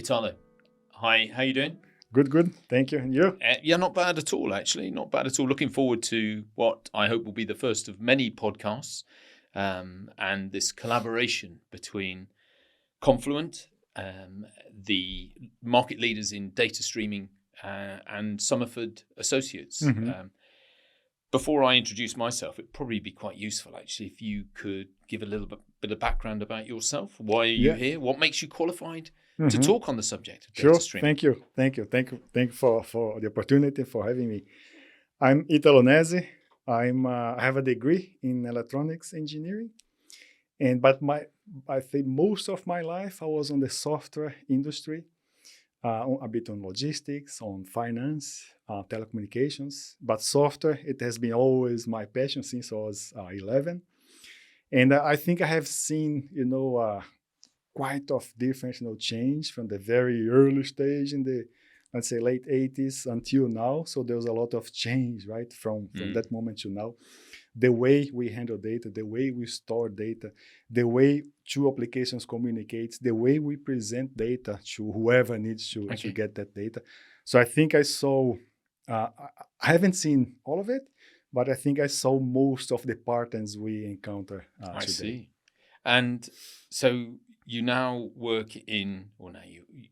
Italo, hi, how you doing? Good. Thank you. And you? Yeah, not bad at all, actually. Not bad at all. Looking forward to what I hope will be the first of many podcasts and this collaboration between Confluent, the market leaders in data streaming, and Somerford Associates. Mm-hmm. Before I introduce myself, it'd probably be quite useful, actually, if you could give a little bit of background about yourself. Why are you Yeah. here? What makes you qualified to Mm-hmm. talk on the subject of data Sure. streaming? Thank you. Thank you for the opportunity for having me. I'm Italo Nesi. I have a degree in electronics engineering, but I think most of my life I was on the software industry, a bit on logistics, on finance, telecommunications. But software, it has been always my passion since I was 11. And I think I have seen, quite of different, change from the very early stage in the, let's say, late 80s until now. So there was a lot of change, right, from that moment to now. The way we handle data, the way we store data, the way two applications communicate, the way we present data to whoever needs to get that data. So I think I saw, I haven't seen all of it, but I think I saw most of the patterns we encounter today. I see. And so you now work in, or now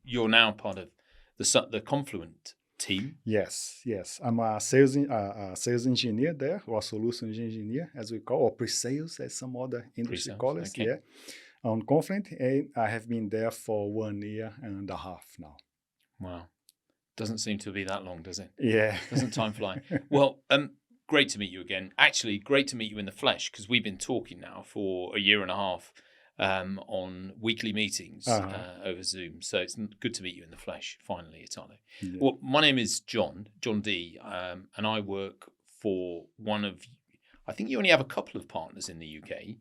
you're now part of the Confluent team. Yes. I'm a sales engineer there, or a solutions engineer, as we call, or pre-sales, as some other industry call it. Okay. Yeah, on Confluent, and I have been there for 1 year and a half now. Wow, doesn't seem to be that long, does it? Yeah, doesn't time fly? Well, great to meet you again. Actually, great to meet you in the flesh, because we've been talking now for a year and a half on weekly meetings over Zoom. So it's good to meet you in the flesh, finally, Italo. Yeah. Well, my name is John Dee, and I work for one of, I think you only have a couple of partners in the UK.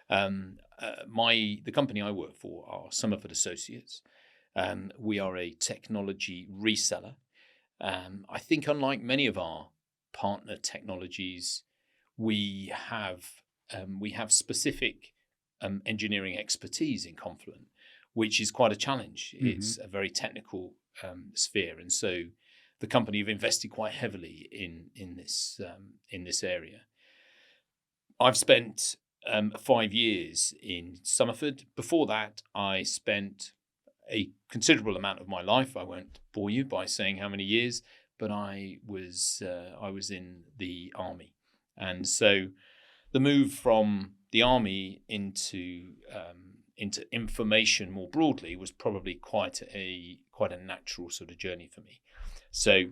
The company I work for are Somerford Associates. We are a technology reseller. I think unlike many of our partner technologies, we have specific engineering expertise in Confluent, which is quite a challenge. Mm-hmm. It's a very technical sphere, and so the company have invested quite heavily in this area. I've spent 5 years in Somerford. Before that, I spent a considerable amount of my life. I won't bore you by saying how many years, but I was in the army, and so the move from the army into information more broadly was probably quite a natural sort of journey for me. So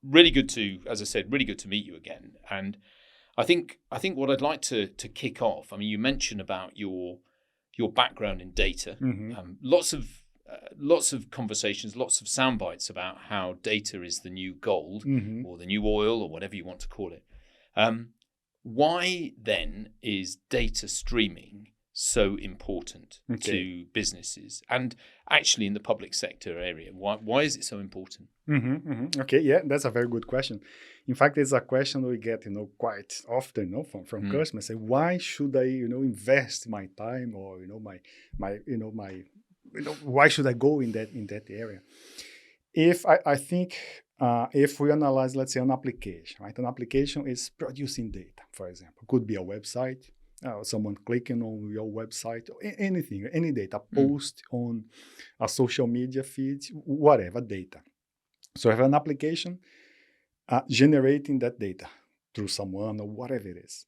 really good to, as I said, really good to meet you again. And I think what I'd like to kick off. I mean, you mentioned about your background in data. Mm-hmm. Lots of conversations, lots of sound bites about how data is the new gold, mm-hmm. or the new oil, or whatever you want to call it. Why then is data streaming so important to businesses, and actually in the public sector area? Why is it so important? Mm-hmm, mm-hmm. Okay, yeah, that's a very good question. In fact, it's a question we get, quite often, from customers. Say, why should I, invest my time, or why should I go in that area? If I think if we analyze, let's say, an application, right? An application is producing data, for example. Could be a website, someone clicking on your website, anything, any data, post on a social media feed, whatever data. So I have an application generating that data through someone or whatever it is.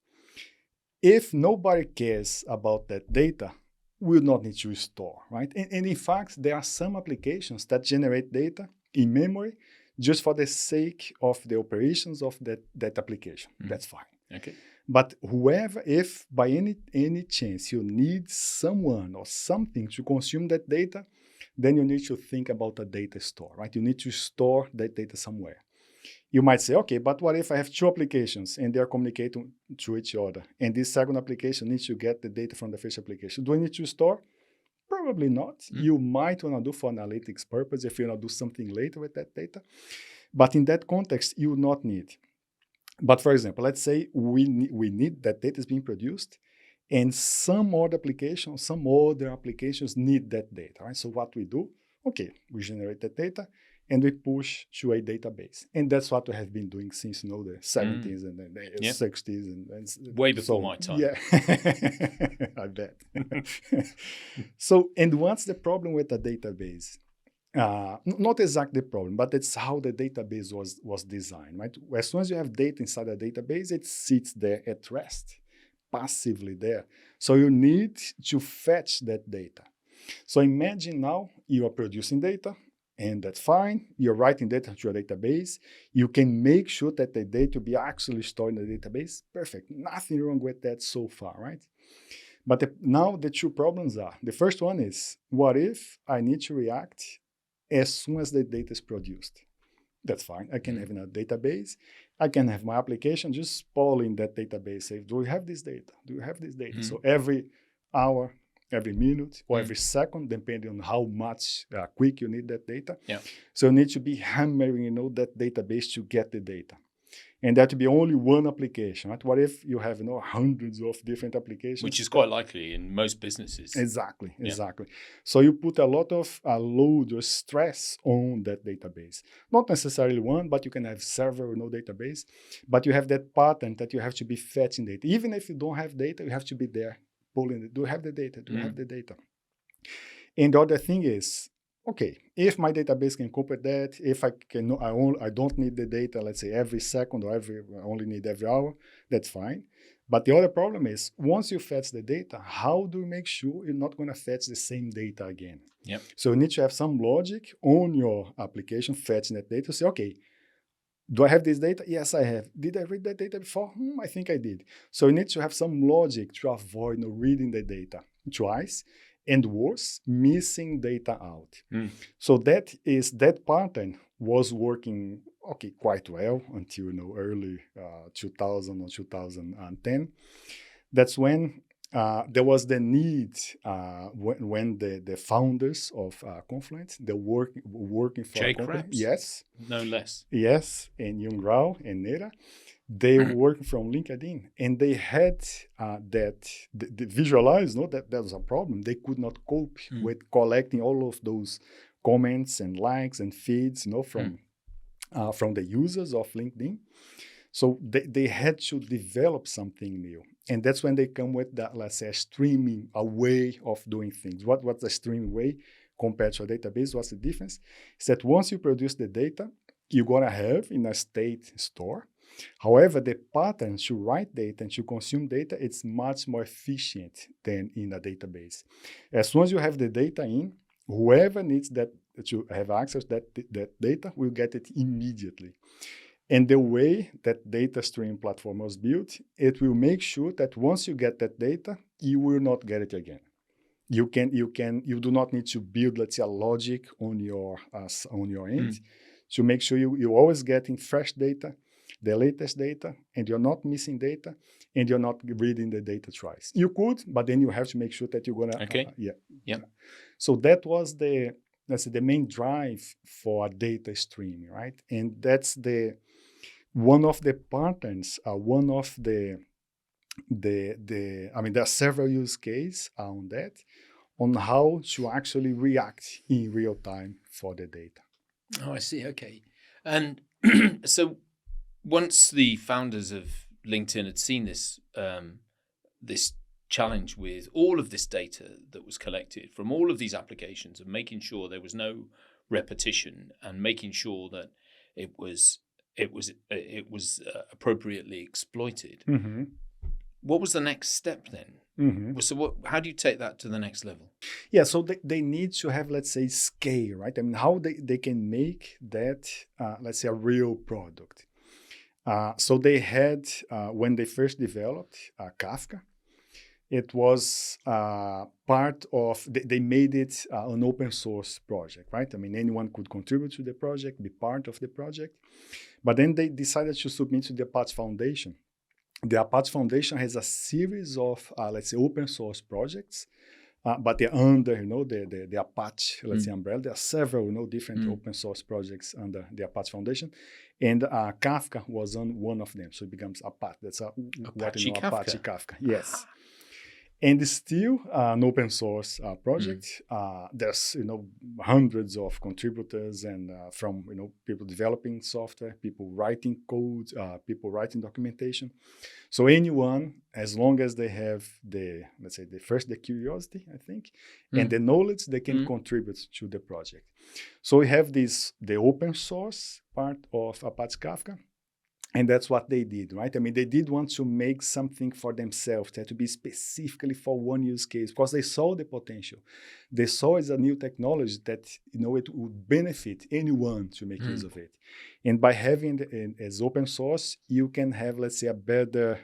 If nobody cares about that data, we will not need to store, right? And in fact, there are some applications that generate data in memory just for the sake of the operations of that application. That's fine. Okay. But if by any chance you need someone or something to consume that data, then you need to think about a data store, right? You need to store that data somewhere. You might say, okay, but what if I have two applications and they are communicating to each other, and this second application needs to get the data from the first application? Do I need to store? Probably not. You might want to do for analytics purpose if you want to do something later with that data. But in that context, you will not need. But for example, let's say we need that data is being produced, and some other applications need that data, right? So what we do, okay, we generate that data and we push to a database. And that's what we have been doing since, the 70s and then the 60s. And way before my time. Yeah, I bet. So, and what's the problem with the database? Not exactly the problem, but it's how the database was designed, right? As soon as you have data inside a database, it sits there at rest, passively there. So you need to fetch that data. So imagine now you are producing data, and that's fine. You're writing data to your database. You can make sure that the data will be actually stored in the database. Perfect. Nothing wrong with that so far, right? But now the two problems are, the first one is, what if I need to react as soon as the data is produced? That's fine. I can have in a database. I can have my application just polling that database, say, do we have this data? Do you have this data? So every hour, every minute, or every second, depending on how much quick you need that data. Yeah. So you need to be hammering, that database to get the data. And that to be only one application, right? What if you have, hundreds of different applications? Which is quite likely in most businesses. Exactly. So you put a lot of load or stress on that database. Not necessarily one, but you can have several, database. But you have that pattern that you have to be fetching data. Even if you don't have data, you have to be there pulling it. Do you have the data? Do you have the data? And the other thing is, okay, if my database can cope with that, if I can, I don't need the data, let's say every second or I only need every hour, that's fine. But the other problem is, once you fetch the data, how do you make sure you're not going to fetch the same data again? Yep. So you need to have some logic on your application fetching that data. Say, okay, do I have this data? Yes, I have. Did I read that data before? I think I did. So you need to have some logic to avoid reading the data twice. And worse, missing data out. So that pattern was working quite well until early 2000 or 2010. That's when there was the need when the founders of Confluent, they're working for Jay a company. Krebs? Yes. No less. Yes, and Yung Rao and Nera. They were working from LinkedIn, and they had they visualized that there was a problem. They could not cope with collecting all of those comments and likes and feeds, from the users of LinkedIn. So they had to develop something new, and that's when they come with that, let's say, a way of doing things. What's the streaming way compared to a database? What's the difference? Is that once you produce the data, you're gonna have in a state store. However, the pattern to write data and to consume data, it's much more efficient than in a database. As soon as you have the data in, whoever needs that to have access to that data will get it immediately. And the way that data stream platform was built, it will make sure that once you get that data, you will not get it again. You do not need to build, let's say, a logic on your end to make sure you're always getting fresh data, the latest data, and you're not missing data, and you're not reading the data twice. You could, but then you have to make sure that you're gonna. So that was the main drive for data streaming, right? And that's one of the patterns. One of the there are several use cases on that, on how to actually react in real time for the data. Oh, I see. Okay, and so. Once the founders of LinkedIn had seen this this challenge with all of this data that was collected from all of these applications, and making sure there was no repetition, and making sure that it was appropriately exploited, what was the next step then? So how do you take that to the next level? Yeah, so they need to have, let's say, scale, right? I mean, how they can make that, let's say, a real product. So they had, when they first developed Kafka, it was part of, they made it an open source project, right? I mean, anyone could contribute to the project, be part of the project. But then they decided to submit to the Apache Foundation. The Apache Foundation has a series of, let's say, open source projects, but they're under, the Apache, let's say, umbrella. There are several, different open source projects under the Apache Foundation, and Kafka was on one of them. So it becomes Apache. That's Apache Kafka. Kafka. Yes. And it's still an open source project. There's hundreds of contributors and from people developing software, people writing code, people writing documentation. So anyone, as long as they have the curiosity, I think, and the knowledge, they can contribute to the project. So we have the open source part of Apache Kafka. And that's what they did, right? I mean, they did want to make something for themselves that to be specifically for one use case because they saw the potential. They saw as a new technology that it would benefit anyone to make use of it. And by having it as open source, you can have, let's say, a better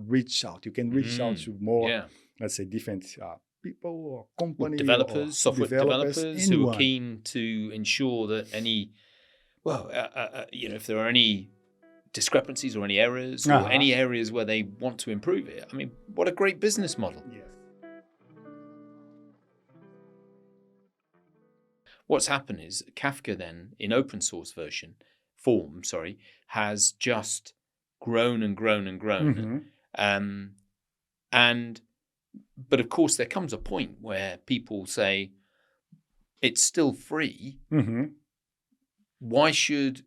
reach out. You can reach out to more, let's say, different people or companies, developers, software developers anyone who are keen to ensure that if there are any discrepancies or any errors or any areas where they want to improve it. I mean, what a great business model. Yes. What's happened is Kafka then in open source form, has just grown and grown and grown. But of course there comes a point where people say it's still free. Why should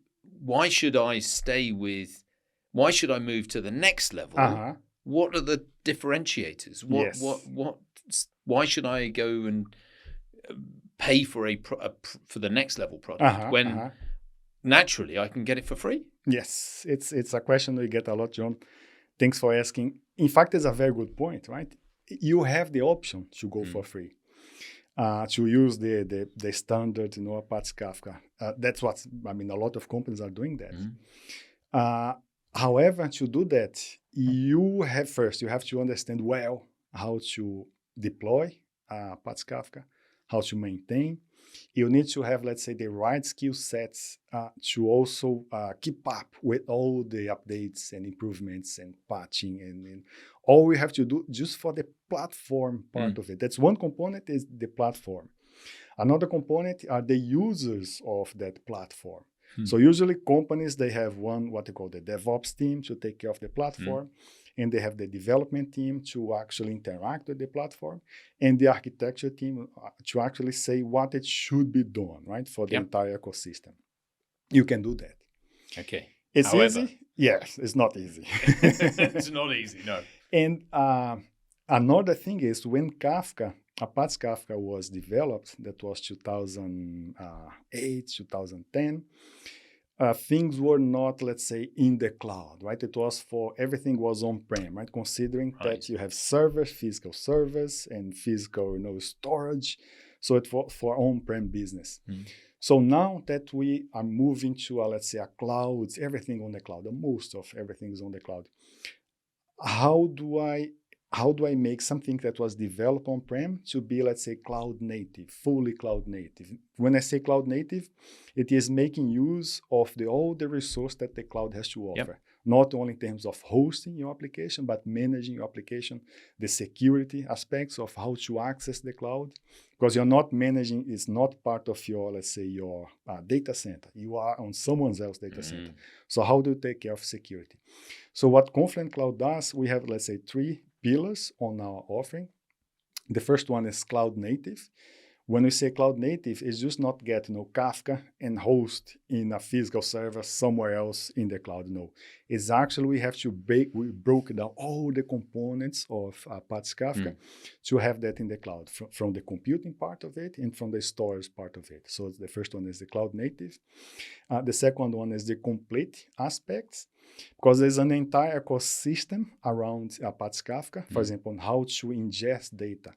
I move to the next level? What are the differentiators? Why should I go and pay for for the next level product when naturally I can get it for free? Yes, it's a question we get a lot, John. Thanks for asking. In fact, it's a very good point, right? You have the option to go for free. To use the standard, Apache Kafka. That's what, a lot of companies are doing that. However, to do that, you have to understand well how to deploy Apache Kafka, how to maintain. You need to have, let's say, the right skill sets to also keep up with all the updates and improvements and patching and all we have to do just for the platform part of it. That's one component is the platform. Another component are the users of that platform. So usually companies, they have what they call the DevOps team to take care of the platform. And they have the development team to actually interact with the platform and the architecture team to actually say what it should be done, right, for the entire ecosystem. You can do that. Okay. It's easy? Yes, it's not easy. It's not easy, no. And another thing is when Apache Kafka was developed, that was 2008, 2010, things were not, let's say, in the cloud, right? It was everything was on-prem, right? Considering that you have servers, physical servers, and physical, storage. So it for on-prem business. So now that we are moving to, let's say, a cloud, everything on the cloud, most of everything is on the cloud. How do I make something that was developed on-prem to be, let's say, cloud native, fully cloud native? When I say cloud native, it is making use of all the resource that the cloud has to offer. Not only in terms of hosting your application, but managing your application, the security aspects of how to access the cloud. Because you're not managing, it's not part of your, let's say, your data center. You are on someone else's data center. So how do you take care of security? So what Confluent Cloud does, we have, let's say, 3 pillars on our offering. The first one is cloud native. When we say cloud native, it's just not get Kafka and host in a physical server somewhere else in the cloud. No, it's actually we broke down all the components of Apache Kafka to have that in the cloud from the computing part of it and from the storage part of it. So the first one is the cloud native. The second one is the complete aspects. Because there's an entire ecosystem around Apache Kafka, for example, on how to ingest data,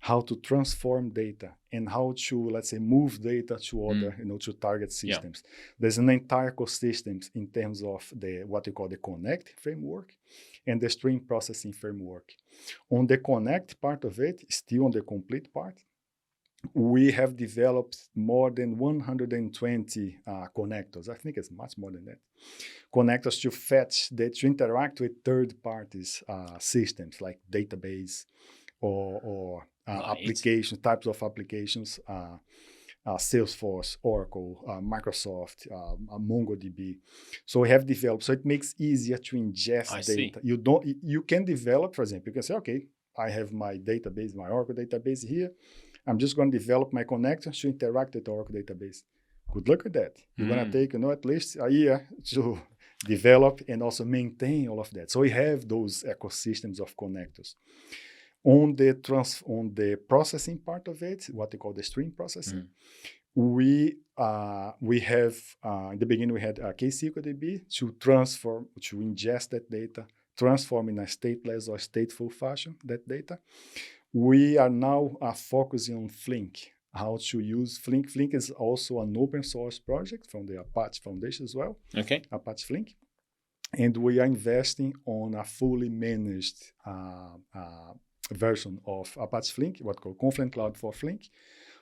how to transform data, and how to, let's say, move data to other, to target systems. There's an entire ecosystem in terms of what you call the Connect framework and the stream processing framework. On the Connect part of it, still on the complete part, we have developed more than 120 connectors. I think it's much more than that. Connectors to interact with third parties systems like database or application types of applications, Salesforce, Oracle, Microsoft, MongoDB. So we have developed. So it makes easier to ingest data. You can develop, for example, you can say, okay, I have my database, my Oracle database here. I'm just going to develop my connectors to interact with the Oracle database. Good luck with that. You're going to take, at least a year to develop and also maintain all of that. So we have those ecosystems of connectors. On the processing part of it, what they call the stream processing, we have in the beginning we had KSQLDB to ingest that data, transform in a stateless or stateful fashion that data. We are now focusing on Flink, how to use Flink. Flink is also an open source project from the Apache Foundation as well. Okay. Apache Flink. And we are investing on a fully managed version of Apache Flink, what called Confluent Cloud for Flink,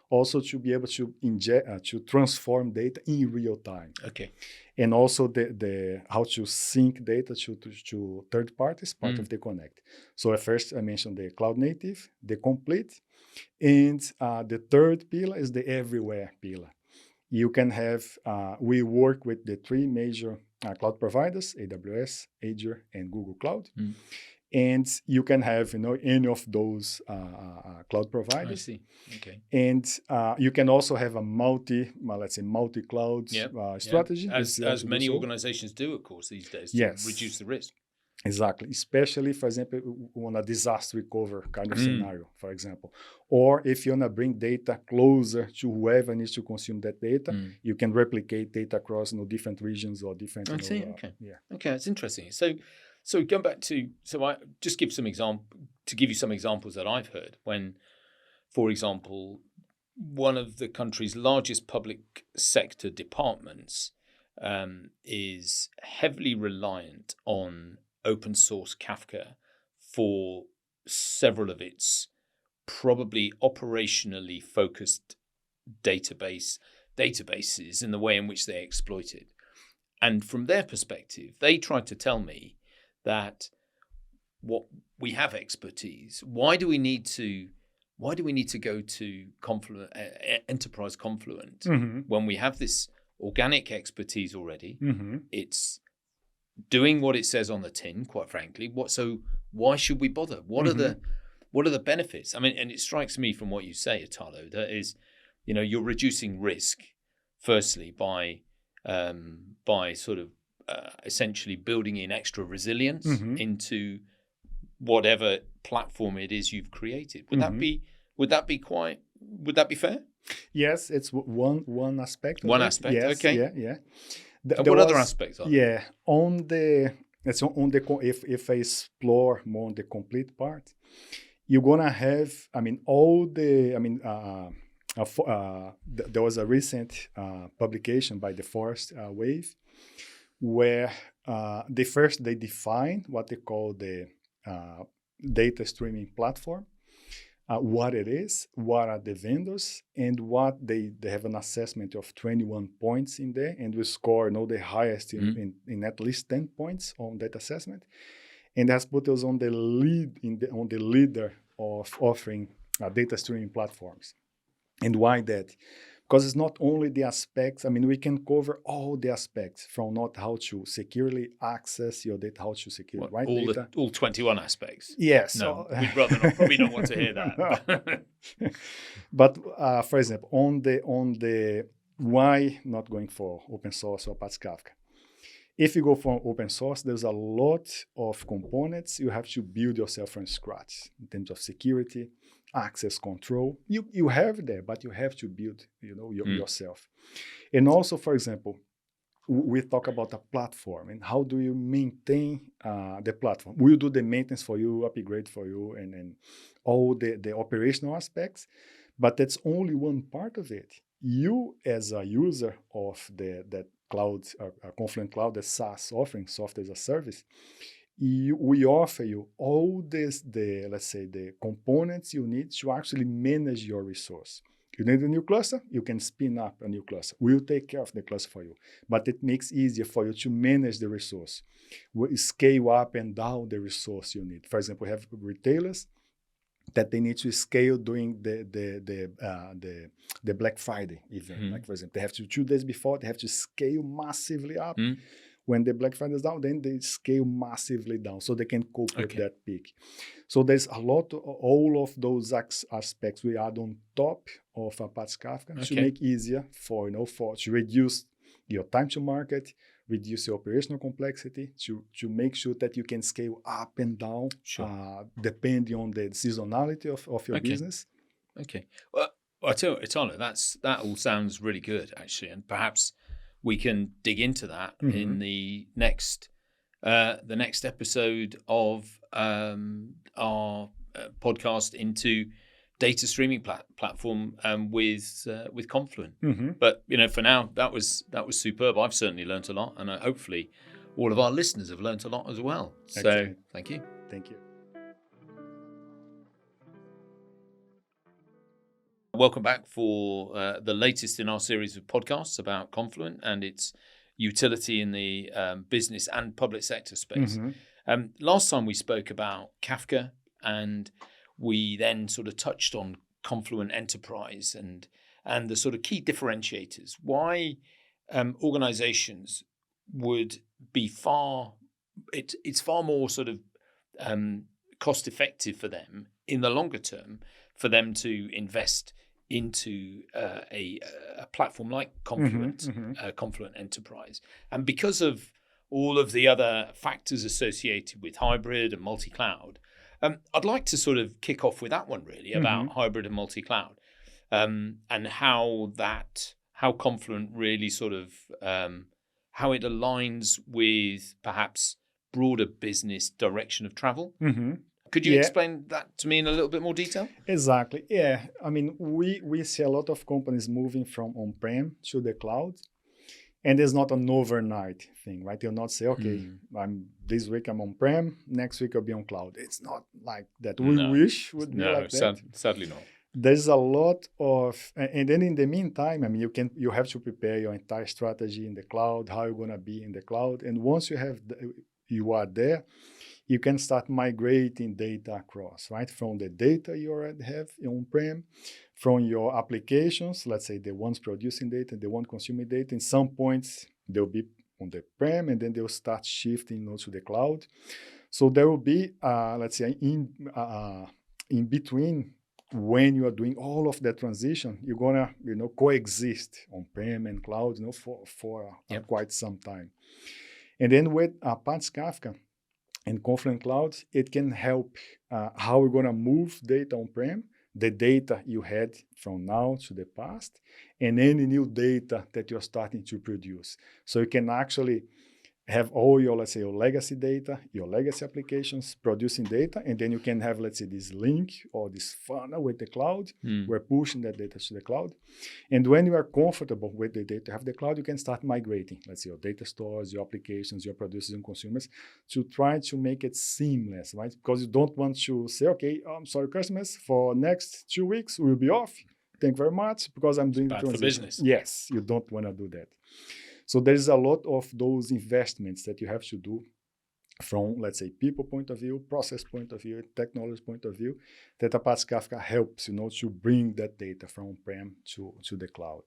also to be able to inject, to transform data in real time. Okay. And also the how to sync data to third parties, part of the connect. So at first I mentioned the cloud native, the complete, and the third pillar is the everywhere pillar. You can have, we work with the three major cloud providers, AWS, Azure, and Google Cloud. And you can have, any of those cloud providers. I see. Okay. And you can also have a multi-cloud strategy. As many organizations do, of course, these days, to reduce the risk. Exactly. Especially, for example, on a disaster recovery kind of scenario, for example. Or if you want to bring data closer to whoever needs to consume that data, you can replicate data across different regions or different... Okay, that's interesting. So going back to, I just give you some examples that I've heard when, for example, one of the country's largest public sector departments is heavily reliant on open source Kafka for several of its probably operationally focused databases in the way in which they exploit it. And from their perspective, they tried to tell me that what we have expertise. Why do we need to go to Enterprise Confluent when we have this organic expertise already? It's doing what it says on the tin, quite frankly. So why should we bother? What are the benefits? I mean, and it strikes me from what you say, Italo, that is, you're reducing risk firstly by sort of essentially building in extra resilience into whatever platform it is you've created. Would that be fair? Yes, it's one aspect. One aspect. Yes, okay. Yeah. What other aspects are there? Yeah, if I explore more on the complete part, you're gonna have. There was a recent publication by the Forest Wave, where they define what they call the data streaming platform, what it is, what are the vendors, and what they have an assessment of 21 points in there, and we score the highest in at least 10 points on that assessment, and has put us on the leader of offering data streaming platforms. And why that? Because it's not only the aspects, we can cover all the aspects from not how to securely access your data, how to securely write data. All 21 aspects? Yes. No, we'd rather not, probably not want to hear that. But for example, on the why not going for open source or Apache Kafka? If you go for open source, there's a lot of components you have to build yourself from scratch in terms of security, access control. You have there, but you have to build, yourself. And also, for example, we talk about a platform and how do you maintain the platform? We'll do the maintenance for you, upgrade for you, and all the operational aspects, but that's only one part of it. You as a user of that cloud, Confluent Cloud, the SaaS offering, software as a service, we offer you all the components you need to actually manage your resource. You need a new cluster, you can spin up a new cluster. We'll take care of the cluster for you, but it makes it easier for you to manage the resource. We scale up and down the resource you need. For example, we have retailers that they need to scale during the Black Friday event. Like, for example, they have to 2 days before, they have to scale massively up. When the Black Friday is down, then they scale massively down so they can cope with Okay. that peak. So there's a lot, all of those aspects we add on top of Apache Kafka to Okay. make easier for, to reduce your time to market, reduce your operational complexity, to make sure that you can scale up and down, Sure. depending on the seasonality of your Okay. business. Okay. Well, I tell you, Italo, that all sounds really good, actually, and perhaps we can dig into that in the next episode of our podcast into data streaming platform with Confluent. But for now, that was superb. I've certainly learnt a lot, and hopefully, all of our listeners have learnt a lot as well. So, Excellent. Thank you. Thank you. Welcome back for the latest in our series of podcasts about Confluent and its utility in the business and public sector space. Last time we spoke about Kafka, and we then sort of touched on Confluent Enterprise and the sort of key differentiators. Why organizations would be it's far more sort of cost effective for them in the longer term for them to invest into a platform like Confluent, Confluent Enterprise. And because of all of the other factors associated with hybrid and multi-cloud, I'd like to sort of kick off with that one, really, about hybrid and multi-cloud, and how Confluent really sort of, how it aligns with perhaps broader business direction of travel. Could you explain that to me in a little bit more detail? Exactly. Yeah. I mean, we see a lot of companies moving from on-prem to the cloud, and it's not an overnight thing, right? You'll not say, okay, this week I'm on-prem, next week I'll be on cloud. It's not like that. We wish would be like that. Sadly not. There's a lot of, and then in the meantime, I mean, you have to prepare your entire strategy in the cloud, how you're gonna be in the cloud, and once you are there, you can start migrating data across, right? From the data you already have on-prem, from your applications, let's say the ones producing data, the one consuming data. In some points, they'll be on the prem, and then they'll start shifting to the cloud. So there will be, let's say, in between, when you are doing all of that transition, you're gonna, coexist on-prem and cloud, for quite some time. And then with Apache Kafka and Confluent Cloud, it can help how we're going to move data on-prem, the data you had from now to the past, and any new data that you're starting to produce. So you can actually have all your, let's say, your legacy data, your legacy applications producing data, and then you can have, let's say, this link or this funnel with the cloud. We're pushing that data to the cloud. And when you are comfortable with the data, have the cloud, you can start migrating, let's say, your data stores, your applications, your producers and consumers, to try to make it seamless, right? Because you don't want to say, okay, I'm sorry, customers, for next 2 weeks, we'll be off. Thank you very much, because I'm doing the transition. Bad for business. Yes, you don't want to do that. So there's a lot of those investments that you have to do from, let's say, people point of view, process point of view, technology point of view, that Apache Kafka helps, to bring that data from on-prem to the cloud.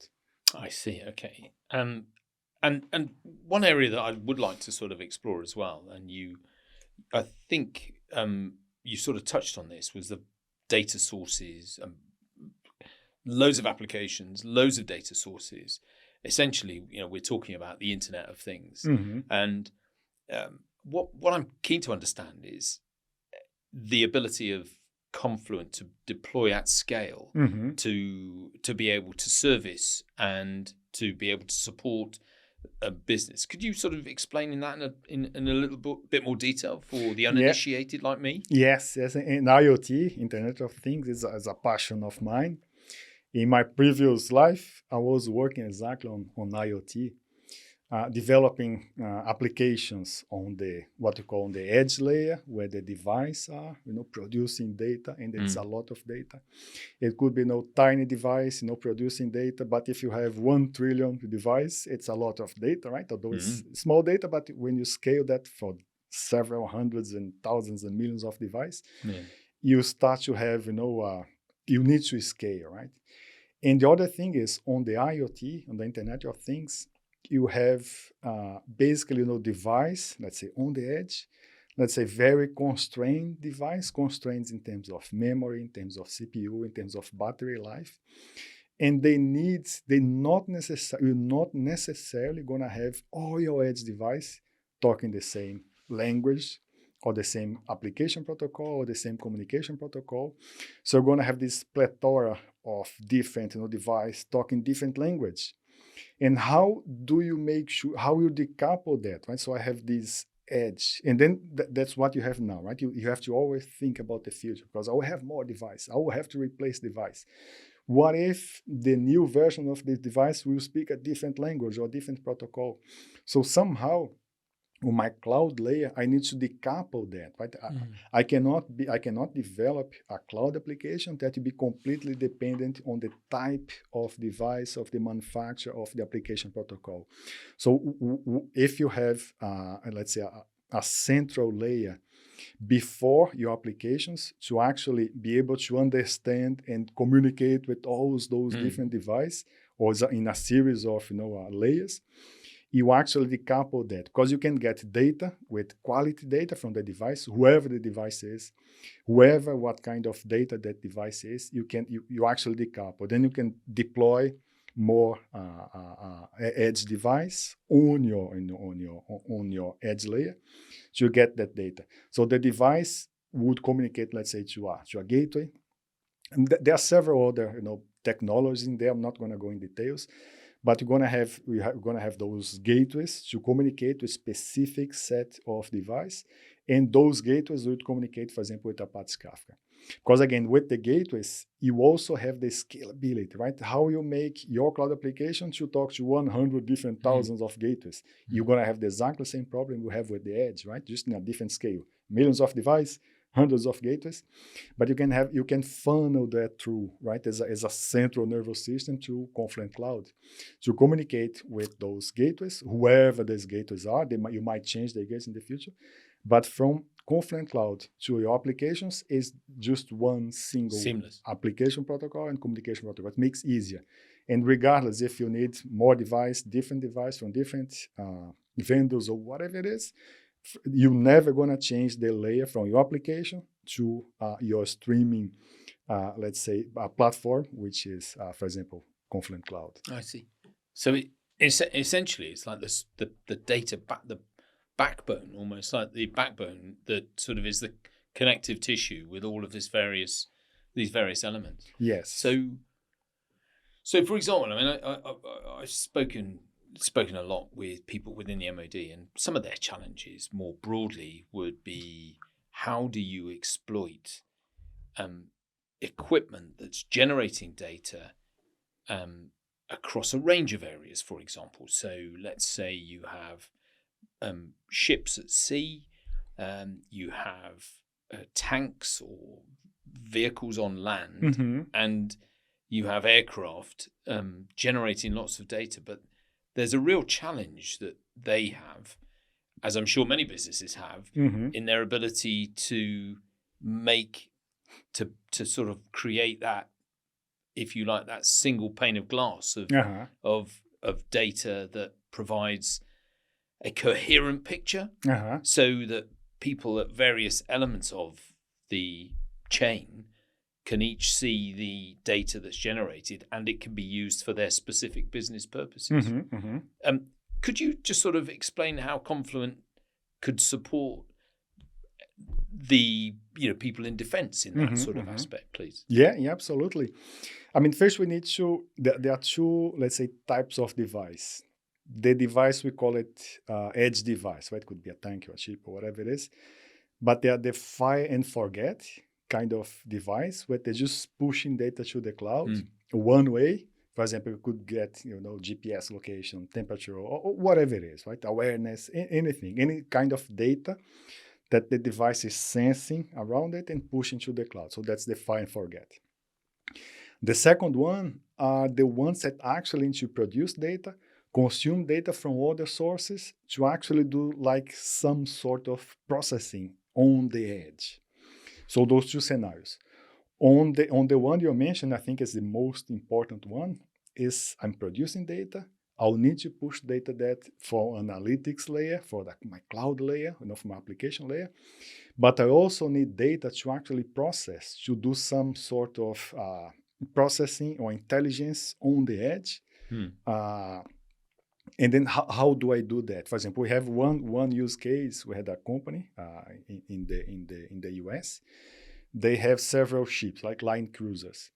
I see. Okay. And one area that I would like to sort of explore as well, and I think you sort of touched on this, was the data sources, loads of applications, loads of data sources. Essentially, we're talking about the Internet of Things. And what I'm keen to understand is the ability of Confluent to deploy at scale, to be able to service and to be able to support a business. Could you sort of explain that in a little bit more detail for the uninitiated like me? Yes. And IoT, Internet of Things, is a passion of mine. In my previous life, I was working exactly on IoT, developing applications on what you call the edge layer, where the device are, producing data, and it's a lot of data. It could be no tiny device, producing data, but if you have 1 trillion device, it's a lot of data, right? Although it's small data, but when you scale that for several hundreds and thousands and millions of devices, you start to have, you need to scale, right? And the other thing is, on the IoT, on the Internet of Things, you have basically, device, let's say on the edge, let's say very constrained device, constraints in terms of memory, in terms of CPU, in terms of battery life. And you're not necessarily gonna have all your edge device talking the same language or the same application protocol or the same communication protocol. So you're gonna have this plethora of different device talking different language. And how do you make sure, how you decouple that, right? So I have this edge, and then that's what you have now, right? You have to always think about the future, because I will have more device, I will have to replace device. What if the new version of this device will speak a different language or different protocol? So somehow on my cloud layer, I need to decouple that, right? I cannot develop a cloud application that will be completely dependent on the type of device of the manufacturer of the application protocol. So if you have, let's say, a central layer before your applications to actually be able to understand and communicate with all those different devices, or in a series of layers, you actually decouple that, because you can get data with quality data from the device, whoever the device is, what kind of data that device is, you actually decouple. Then you can deploy more edge device on your edge layer to get that data. So the device would communicate, let's say, to a gateway. And there are several other technologies in there. I'm not going to go in details, but we're going to have those gateways to communicate with a specific set of device, and those gateways would communicate, for example, with Apache Kafka. Because again, with the gateways, you also have the scalability, right? How you make your cloud application to talk to 100 different thousands of gateways. You're going to have the exactly same problem you have with the edge, right? Just in a different scale. Millions of devices, hundreds of gateways, but you can funnel that through, right, as a central nervous system to Confluent Cloud to communicate with those gateways, whoever those gateways are. You might change the gateways in the future, but from Confluent Cloud to your applications is just one single seamless application protocol and communication protocol. It makes easier. And regardless if you need more different device from different vendors or whatever it is, you're never going to change the layer from your application to your streaming, let's say, platform, which is, for example, Confluent Cloud. I see. So essentially, it's like the data the backbone, almost like the backbone that sort of is the connective tissue with all of these various elements. Yes. So for example, I mean, I've spoken a lot with people within the MOD, and some of their challenges more broadly would be, how do you exploit equipment that's generating data across a range of areas, for example. So let's say you have ships at sea, you have tanks or vehicles on land, and you have aircraft generating lots of data, but there's a real challenge that they have, as I'm sure many businesses have, in their ability to sort of create that, if you like, that single pane of glass of data that provides a coherent picture, so that people at various elements of the chain can each see the data that's generated, and it can be used for their specific business purposes. Could you just sort of explain how Confluent could support the people in defense in that sort of aspect, please? Yeah, absolutely. I mean, first we need to, there are two, let's say, types of device. The device, we call it edge device, right? It could be a tank or a ship or whatever it is. But they are the fire and forget kind of device where they're just pushing data to the cloud one way. For example, you could get, GPS location, temperature, or whatever it is, right? Awareness, anything, any kind of data that the device is sensing around it and pushing to the cloud. So that's the fire and forget. The second one are the ones that actually need to produce data, consume data from other sources to actually do like some sort of processing on the edge. So those two scenarios. On the one you mentioned, I think is the most important one, is I'm producing data, I'll need to push data that for analytics layer, for my cloud layer, for my application layer. But I also need data to actually process, to do some sort of processing or intelligence on the edge. And then how do I do that? For example, we have one use case. We had a company in the US. They have several ships, like line cruisers.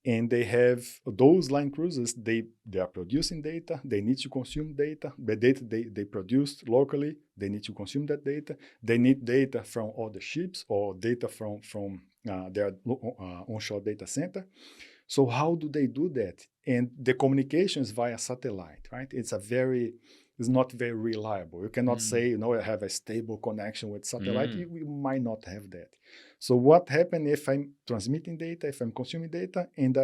And they have those line cruisers, they are producing data, they need to consume data. The data they produced locally, they need to consume that data. They need data from all the ships or data from their onshore data center. So how do they do that? And the communication is via satellite, right? It's not very reliable. You cannot say, I have a stable connection with satellite. You might not have that. So what happens if I'm transmitting data, if I'm consuming data, and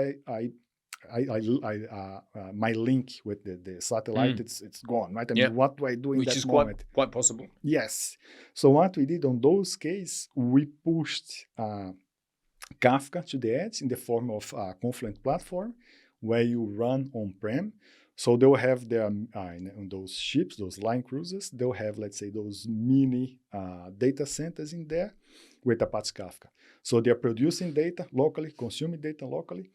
my link with the satellite, it's gone, right? I mean, what do I do in that moment? Which is quite possible. Yes. So what we did on those cases, we pushed Kafka to the edge in the form of a Confluent platform where you run on-prem. So they'll have their, on those ships, those line cruisers, they'll have, let's say, those mini data centers in there with Apache Kafka. So they're producing data locally, consuming data locally,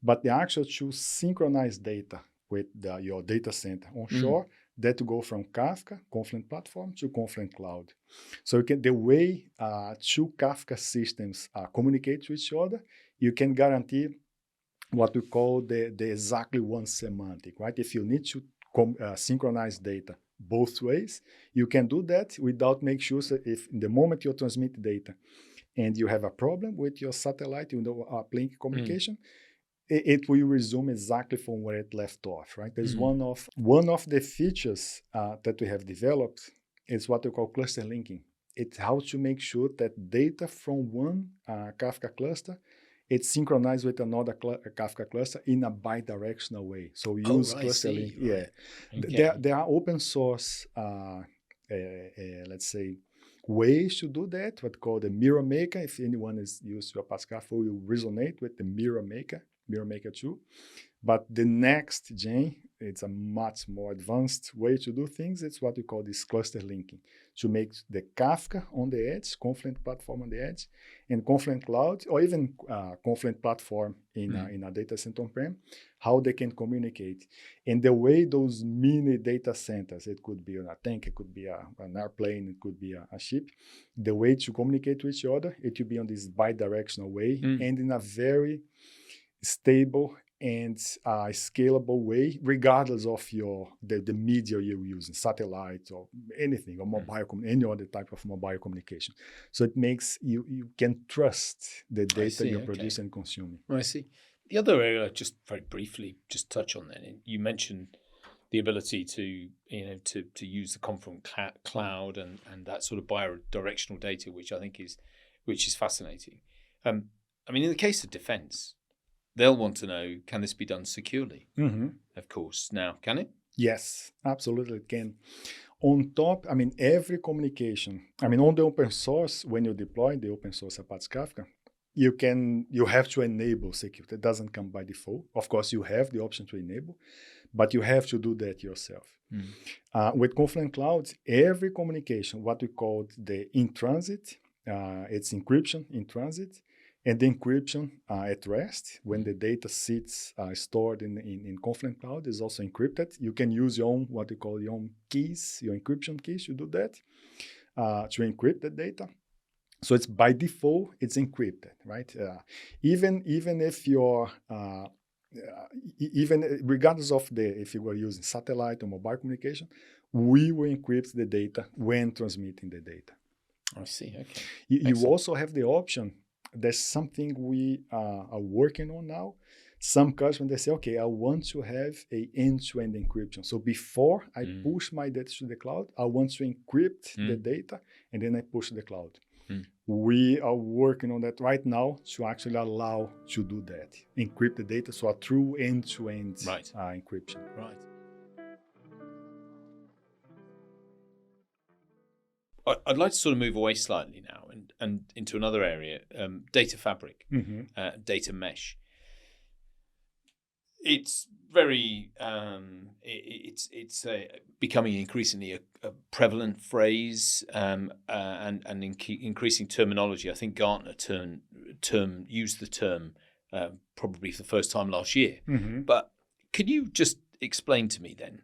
but the actual to synchronize data with your data center onshore, that to go from Kafka, Confluent platform, to Confluent Cloud. So the way two Kafka systems communicate to each other, you can guarantee what we call the exactly one semantic, right? If you need to synchronize data both ways, you can do that without make sure that if in the moment you transmit data and you have a problem with your satellite, uplink communication, it will resume exactly from where it left off, right? There's one of the features that we have developed is what we call cluster linking. It's how to make sure that data from one Kafka cluster, it's synchronized with another Kafka cluster in a bi-directional way. So we use cluster link. Right. Yeah, okay. There are open source, let's say, ways to do that. What called the Mirror Maker. If anyone is used to Apache Kafka, will resonate with the Mirror Maker 2. But the next gen, it's a much more advanced way to do things. It's what we call this cluster linking, to make the Kafka on the edge, Confluent platform on the edge, and Confluent Cloud, or even Confluent platform in a data center on-prem, how they can communicate. And the way those mini data centers, it could be on a tank, it could be an airplane, it could be a ship, the way to communicate with each other, it will be on this bi-directional way and in a very stable and scalable way, regardless of the media you're using, satellite or anything, or any other type of mobile communication. So it makes you can trust the data you're producing and consuming. I see. The other area, just very briefly, just touch on then. You mentioned the ability to use the Confluent cloud and that sort of bi-directional data, which I think is fascinating. I mean, in the case of defense, they'll want to know, can this be done securely? Of course. Now, can it? Yes, absolutely it can. On top, I mean, every communication, I mean, on the open source, when you deploy the open source Apache Kafka, you have to enable security. It doesn't come by default. Of course, you have the option to enable, but you have to do that yourself. With Confluent Cloud, every communication, what we call the in-transit, it's encryption in transit, and the encryption at rest, when the data sits stored in Confluent Cloud, is also encrypted. You can use your own, what you call your own keys, your encryption keys to do that, to encrypt the data. So it's by default, it's encrypted, right? Even if you're, even regardless of if you were using satellite or mobile communication, we will encrypt the data when transmitting the data. I see, okay. You also have the option. There's something we are working on now. Some customers, they say, okay, I want to have an end-to-end encryption. So before I push my data to the cloud, I want to encrypt the data, and then I push to the cloud. We are working on that right now to actually allow to do that, encrypt the data, so a true end-to-end encryption. Right. I'd like to sort of move away slightly now and into another area, data fabric, data mesh. it's very it's becoming increasingly a prevalent phrase and increasing terminology. I think Gartner used the term probably for the first time last year. Mm-hmm. But can you just explain to me then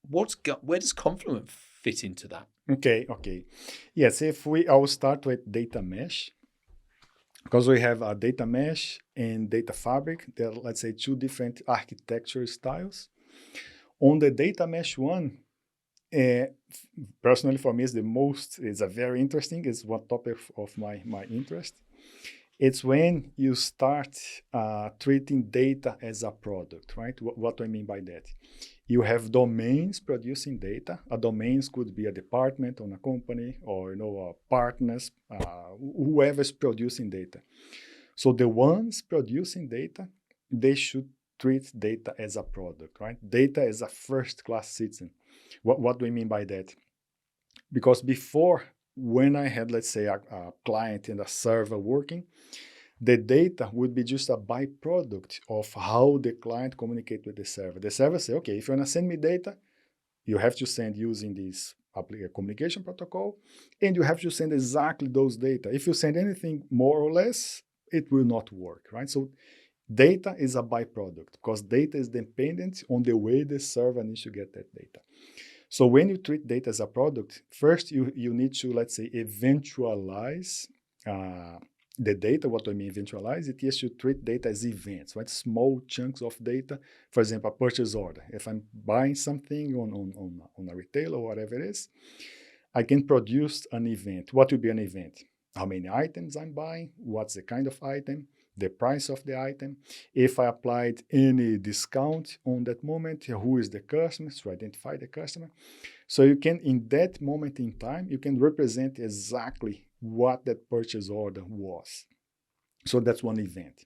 where does Confluent fit into that? Okay. Yes, I will start with data mesh, because we have a data mesh and data fabric. They're, let's say, two different architecture styles. On the data mesh one, personally for me, is a very interesting, is one topic of my interest. It's when you start treating data as a product, right? What do I mean by that? You have domains producing data. A domains could be a department on a company, or partners, whoever's producing data. So the ones producing data, they should treat data as a product, right? Data as a first-class citizen. What do we mean by that? Because before, when I had, let's say, a client and a server working, the data would be just a byproduct of how the client communicates with the server. The server say, okay, if you want to send me data, you have to send using this communication protocol, and you have to send exactly those data. If you send anything more or less, it will not work, right? So data is a byproduct, because data is dependent on the way the server needs to get that data. So when you treat data as a product, first you need to, let's say, eventualize the data. What do I mean eventualize? It is to treat data as events, right? Small chunks of data. For example, a purchase order. If I'm buying something on a retailer or whatever it is, I can produce an event. What will be an event? How many items I'm buying? What's the kind of item? The price of the item. If I applied any discount on that moment, who is the customer, to identify the customer. So you can, in that moment in time, you can represent exactly what that purchase order was. So that's one event.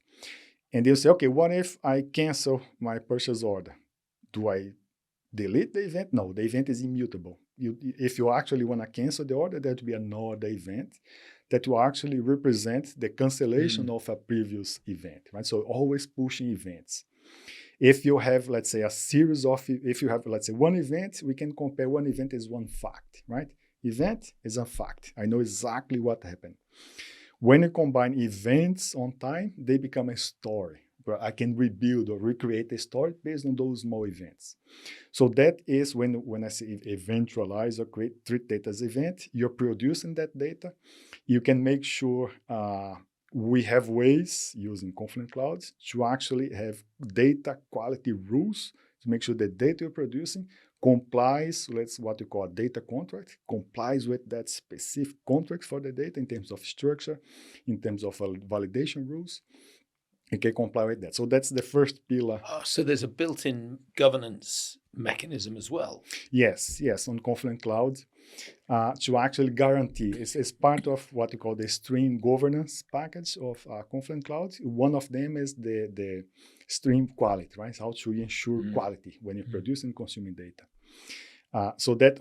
And you say, okay, what if I cancel my purchase order? Do I delete the event? No, the event is immutable. If you actually want to cancel the order, there will be another event that will actually represent the cancellation of a previous event, right? So always pushing events. If you have, let's say, if you have, let's say, one event, we can compare one event as one fact, right? Event is a fact. I know exactly what happened. When you combine events on time, they become a story, where I can rebuild or recreate a story based on those small events. So that is when I say eventualize or treat data as event, you're producing that data. You can make sure we have ways using Confluent Cloud to actually have data quality rules to make sure the data you're producing complies with what you call a data contract, complies with that specific contract for the data in terms of structure, in terms of validation rules. It can comply with that. So that's the first pillar. So there's a built-in governance mechanism as well. Yes, on Confluent Cloud to actually guarantee. It's part of what you call the stream governance package of Confluent Cloud. One of them is the stream quality, right? How to ensure quality when you're producing and consuming data. So that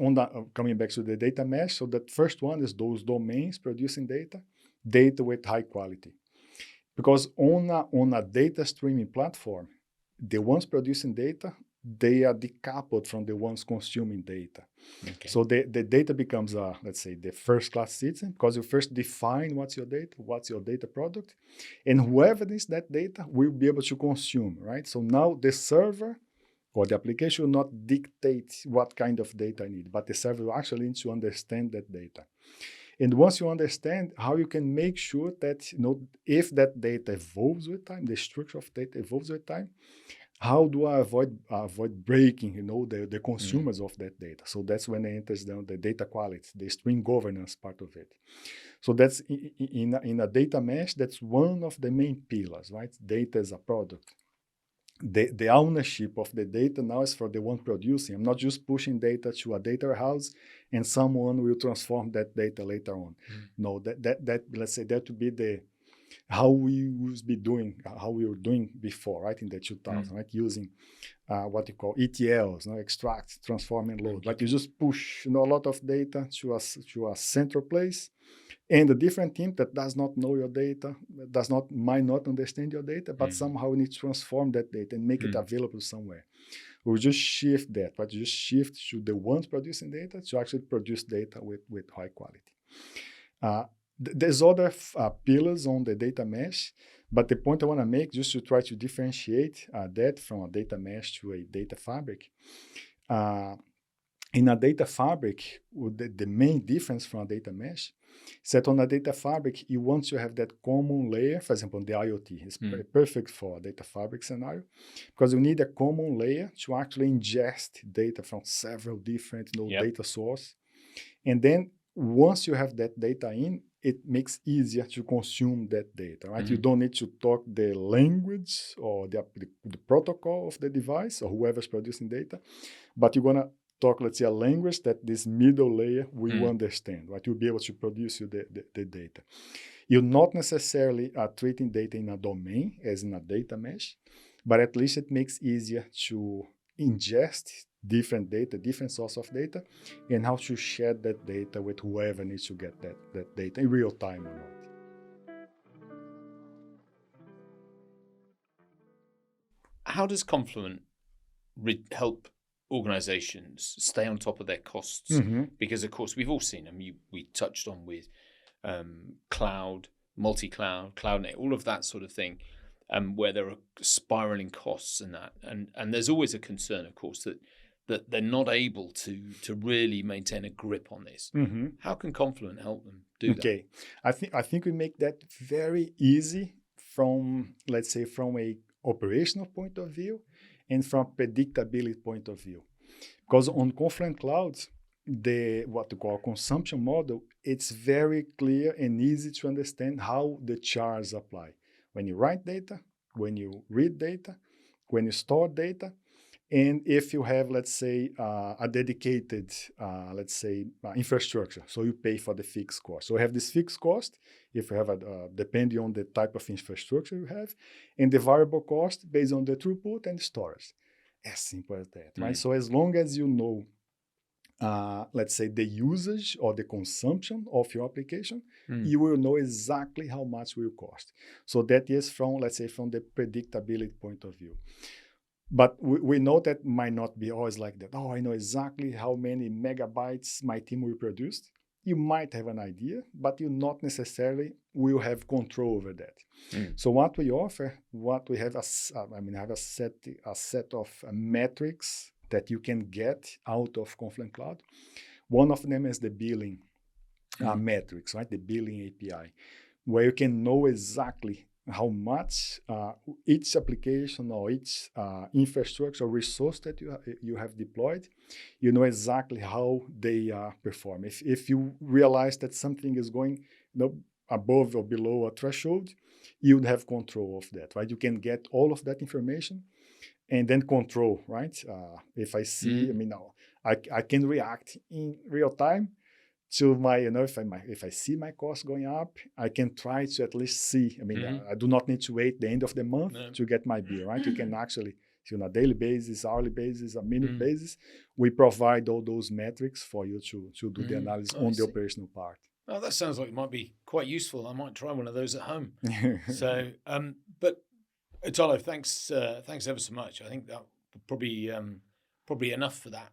coming back to the data mesh. So that first one is those domains producing data with high quality. Because on a data streaming platform, the ones producing data, they are decoupled from the ones consuming data. Okay. So the data becomes, let's say, the first-class citizen, because you first define what's your data product, and whoever needs that data will be able to consume, right? So now the server or the application will not dictate what kind of data I need, but the server will actually need to understand that data. And once you understand how you can make sure that, if that data evolves with time, the structure of data evolves with time, how do I avoid breaking, the consumers of that data? So that's when it enters down the data quality, the stream governance part of it. So that's in a data mesh, that's one of the main pillars, right? Data as a product. The ownership of the data now is for the one producing. I'm not just pushing data to a data warehouse and someone will transform that data later on. No, that let's say that would be how we were doing before, right, in the 2000s, right, using what you call ETLs, extract, transform, and load. Like you just push, a lot of data to a central place, and a different team that does not know your data, might not understand your data, but somehow need to transform that data and make it available somewhere. We just shift that, right? Just shift to the ones producing data to actually produce data with high quality. There's other pillars on the data mesh, but the point I want to make, just to try to differentiate that from a data mesh to a data fabric. In a data fabric, the main difference from a data mesh is that on a data fabric, you want to have that common layer. For example, the IoT is perfect for a data fabric scenario, because you need a common layer to actually ingest data from several different data sources. And then once you have that data in, it makes easier to consume that data, right? You don't need to talk the language or the protocol of the device or whoever's producing data, but you're going to talk, let's say, a language that this middle layer will understand, right? You'll be able to produce you the data. You're not necessarily treating data in a domain as in a data mesh, but at least it makes easier to ingest different data, different source of data, and how to share that data with whoever needs to get that data in real time or not. How does Confluent help organizations stay on top of their costs? Because, of course, we've all seen them. We touched on with cloud, multi-cloud, cloud, all of that sort of thing, where there are spiraling costs and that. And there's always a concern, of course, that they're not able to really maintain a grip on this. How can Confluent help them do that? Okay, I think we make that very easy from, let's say, from a operational point of view and from predictability point of view. Because on Confluent Cloud, what we call consumption model, it's very clear and easy to understand how the charts apply. When you write data, when you read data, when you store data, and if you have, let's say, a dedicated, infrastructure, so you pay for the fixed cost. So we have this fixed cost, if you have depending on the type of infrastructure you have, and the variable cost based on the throughput and storage. As simple as that, right? So as long as you know, let's say, the usage or the consumption of your application, you will know exactly how much will cost. So that is from, let's say, from the predictability point of view. But we know that might not be always like that. Oh, I know exactly how many megabytes my team will produce. You might have an idea, but you not necessarily will have control over that. So what we offer, we have have a set of metrics that you can get out of Confluent Cloud. One of them is the billing metrics, right? The billing API, where you can know exactly how much each application or each infrastructure or resource that you have deployed, you know exactly how they perform. If you realize that something is going above or below a threshold, you'd have control of that, right? You can get all of that information and then control, right? If I see, I can react in real time to my, if I see my cost going up, I can try to at least see. I do not need to wait the end of the month to get my bill, right? You can actually see on a daily basis, hourly basis, a minute basis. We provide all those metrics for you to do the analysis on the operational part. Oh, that sounds like it might be quite useful. I might try one of those at home. So, but Italo, thanks ever so much. I think that probably enough for that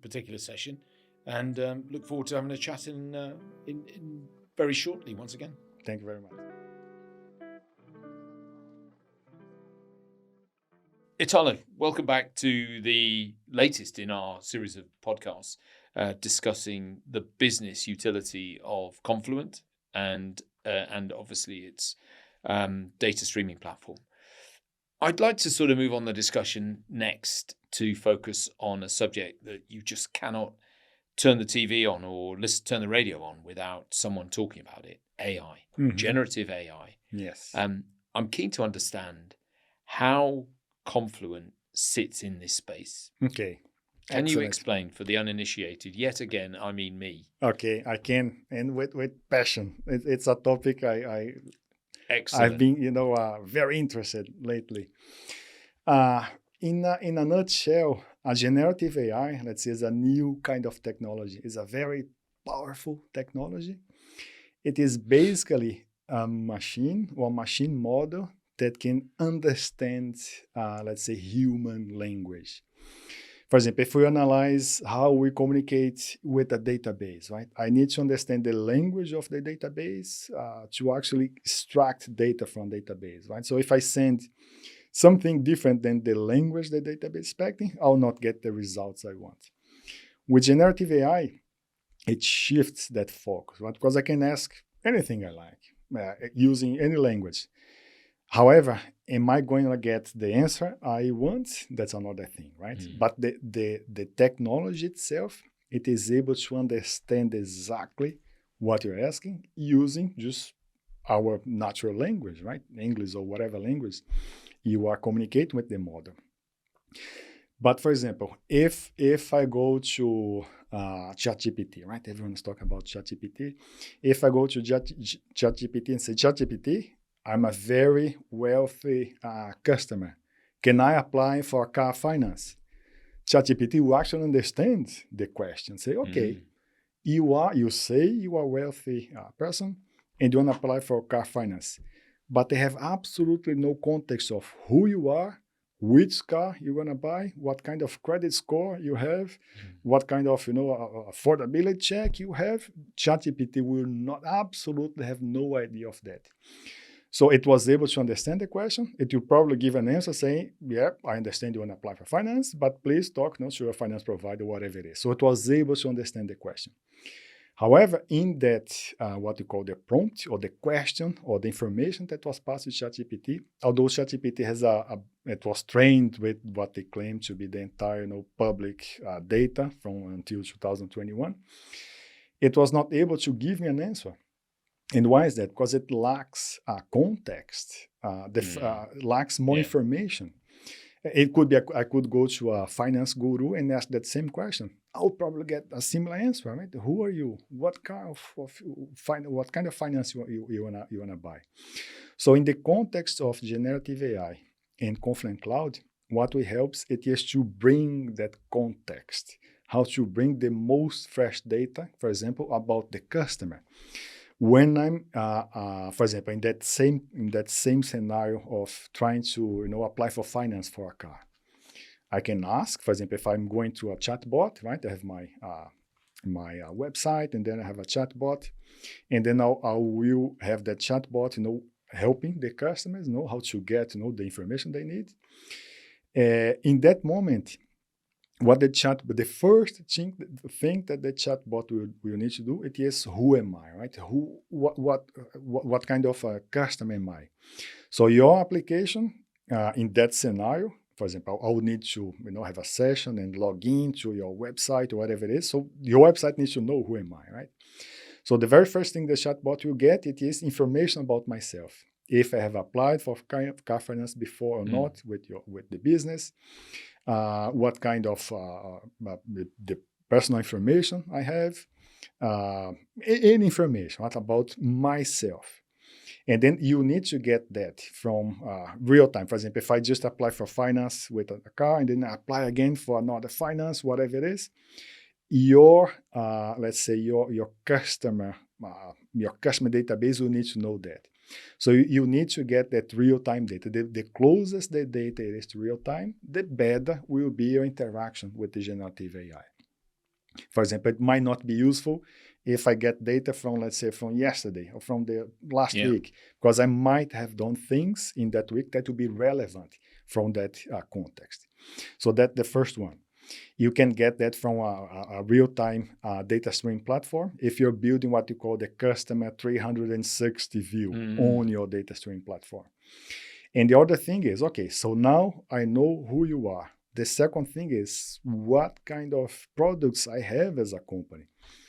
particular session. And look forward to having a chat in very shortly once again. Thank you very much. Italo, welcome back to the latest in our series of podcasts discussing the business utility of Confluent and obviously its data streaming platform. I'd like to sort of move on the discussion next to focus on a subject that you just cannot turn the TV on or turn the radio on without someone talking about it. AI, generative AI. Yes. I'm keen to understand how Confluent sits in this space. Okay. Can you explain for the uninitiated, yet again, I mean me? Okay, I can, and with passion. It's a topic I Excellent. I've been, very interested lately. In a nutshell, a generative AI, let's say, is a new kind of technology. It's a very powerful technology. It is basically a machine or machine model that can understand, let's say, human language. For example, if we analyze how we communicate with a database, right? I need to understand the language of the database to actually extract data from database, right? So if I send something different than the language the database is expecting, I'll not get the results I want. With generative AI, it shifts that focus, right? Because I can ask anything I like using any language. However, am I going to get the answer I want? That's another thing, right? But the technology itself, it is able to understand exactly what you're asking using just our natural language, right? English or whatever language you are communicating with the model. But for example, if I go to ChatGPT, right? Everyone's talking about ChatGPT. If I go to ChatGPT and say, ChatGPT, I'm a very wealthy customer. Can I apply for car finance? ChatGPT will actually understand the question. Say, okay, you say you are a wealthy person and you want to apply for car finance, but they have absolutely no context of who you are, which car you want to buy, what kind of credit score you have, what kind of affordability check you have. ChatGPT will not absolutely have no idea of that. So it was able to understand the question. It will probably give an answer saying, yeah, I understand you want to apply for finance, but please talk to your finance provider, whatever it is. So it was able to understand the question. However, in that, what you call the prompt or the question or the information that was passed to ChatGPT, although ChatGPT has it was trained with what they claim to be the entire public data from until 2021, it was not able to give me an answer. And why is that? Because it lacks context, lacks more information. It could be I could go to a finance guru and ask that same question. I'll probably get a similar answer, right? Who are you? What kind of finance you wanna buy? So in the context of generative AI and Confluent Cloud, what we helps it is to bring that context, how to bring the most fresh data, for example, about the customer. When I'm, for example, in that same scenario of trying to apply for finance for a car, I can ask, for example, if I'm going to a chatbot, right? I have my website, and then I have a chatbot, and then I will have that chatbot, helping the customers know how to get the information they need. In that moment, the first thing that the chatbot will need to do, it is, who am I, right? What kind of a customer am I? So your application in that scenario, for example, I would need to have a session and log in to your website or whatever it is. So your website needs to know who am I, right? So the very first thing the chatbot will get, it is information about myself. If I have applied for car finance before or not with the business. What kind of the personal information I have, any information about myself. And then you need to get that from real time. For example, if I just apply for finance with a car and then I apply again for another finance, whatever it is, your let's say your customer database will need to know that. So you need to get that real-time data. The closest the data is to real-time, the better will be your interaction with the generative AI. For example, it might not be useful if I get data from, let's say, from yesterday or from the last week, because I might have done things in that week that will be relevant from that context. So that's the first one. You can get that from a real-time data stream platform if you're building what you call the customer 360 view on your data stream platform. And the other thing is, okay, so now I know who you are. The second thing is what kind of products I have as a company,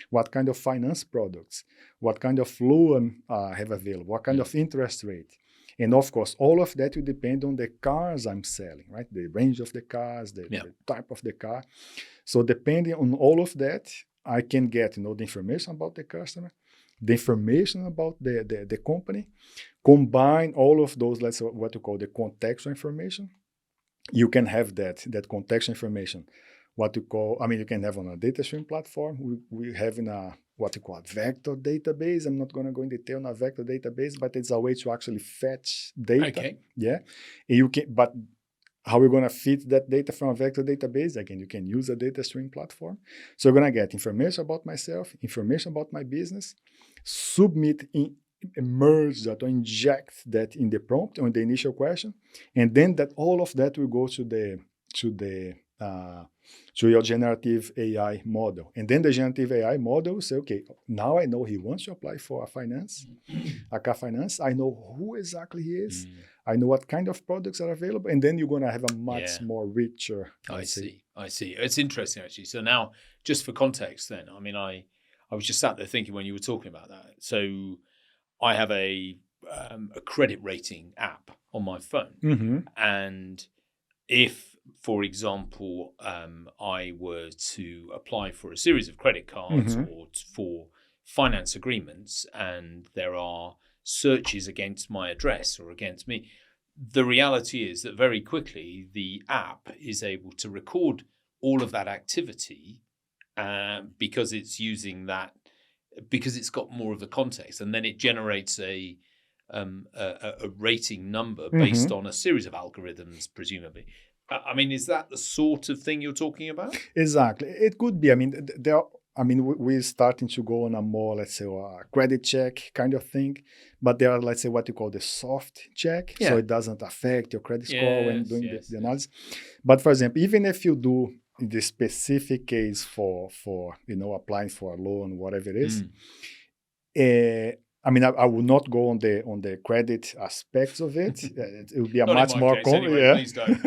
what kind of finance products, what kind of loan I have available, what kind of interest rate. And of course, all of that will depend on the cars I'm selling, right? The range of the cars, the type of the car. So depending on all of that, I can get the information about the customer. the information about the company, combine all of those, let's say what you call the contextual information. You can have that contextual information, what you call, you can have on a data stream platform. We have in a what you call a vector database. I'm not going to go in detail on a vector database, but it's a way to actually fetch data. Okay. Yeah. And you can, but how we're going to fit that data from a vector database? Again, you can use a data stream platform. So you're going to get information about myself, information about my business, submit merge that or inject that in the prompt or in the initial question, and then that all of that will go to your generative AI model. And then the generative AI model will say, okay, now I know he wants to apply for a car finance. I know who exactly he is. I know what kind of products are available. And then you're going to have a much more richer. I see. It's interesting, actually. So now, just for context then, I was just sat there thinking when you were talking about that. So I have a credit rating app on my phone. And if, for example, I were to apply for a series of credit cards or for finance agreements, and there are searches against my address or against me, the reality is that very quickly the app is able to record all of that activity because it's using that, because it's got more of the context, and then it generates a rating number based on a series of algorithms, presumably. Is that the sort of thing you're talking about? Exactly. It could be. We're starting to go on a more, let's say, a credit check kind of thing, but there are, let's say, what you call the soft check, so it doesn't affect your credit score when doing the analysis. But for example, even if you do in the specific case for applying for a loan, whatever it is, I will not go on the credit aspects of it. It will be a much more please don't.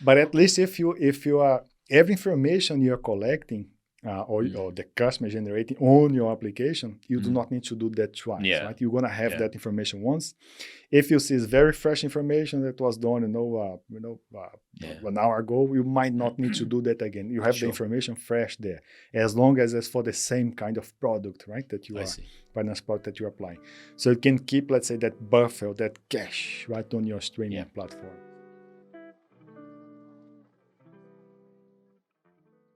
But at least if you are every information you're collecting or the customer generating on your application, you do not need to do that twice. Right? You're gonna have that information once. If you see it's very fresh information that was done, an hour ago, you might not need to do that again. You have the information fresh there, as long as it's for the same kind of product, right? That you finance product that you're applying. So it can keep, let's say, that buffer, that cache, right, on your streaming platform.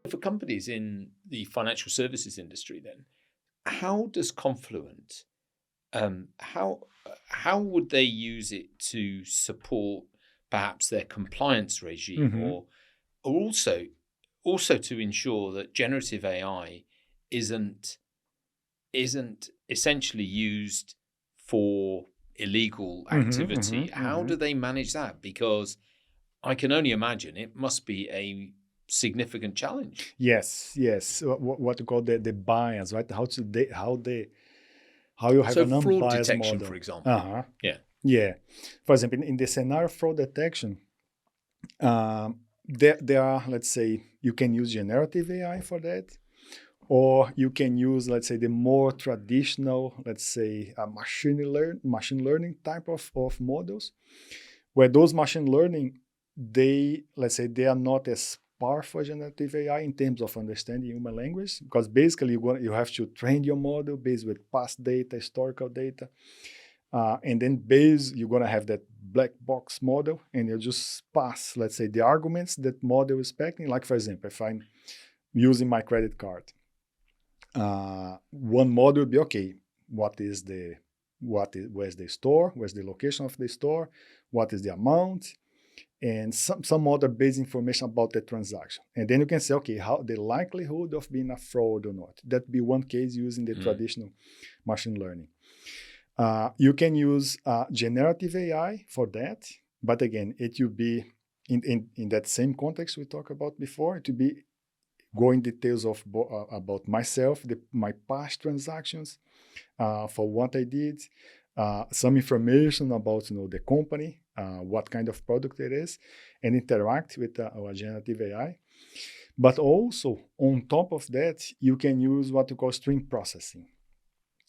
For companies in the financial services industry, then, how does Confluent, how would they use it to support perhaps their compliance regime, or also to ensure that generative AI isn't essentially used for illegal activity? How do they manage that? Because I can only imagine it must be a significant challenge. Yes. What you call the bias, right? How you have an unbiased fraud detection, model, for example. Yeah. For example, in the scenario fraud detection, there are, let's say, you can use generative AI for that, or you can use, let's say, the more traditional, let's say, machine learning type of models, where those machine learning, they are not as powerful generative AI in terms of understanding human language, because basically you have to train your model based with past data, historical data, and then you're going to have that black box model, and you just pass, let's say, the arguments that model is expecting. Like, for example, if I'm using my credit card, one model will be, okay, where's the store, where's the location of the store, what is the amount, and some other basic information about the transaction. And then you can say, okay, how the likelihood of being a fraud or not. That'd be one case using the traditional machine learning. You can use generative AI for that, but again, it will be in that same context we talked about before. It will be going details of about myself, my past transactions, for what I did, some information about the company, what kind of product it is, and interact with our generative AI. But also, on top of that, you can use what you call stream processing.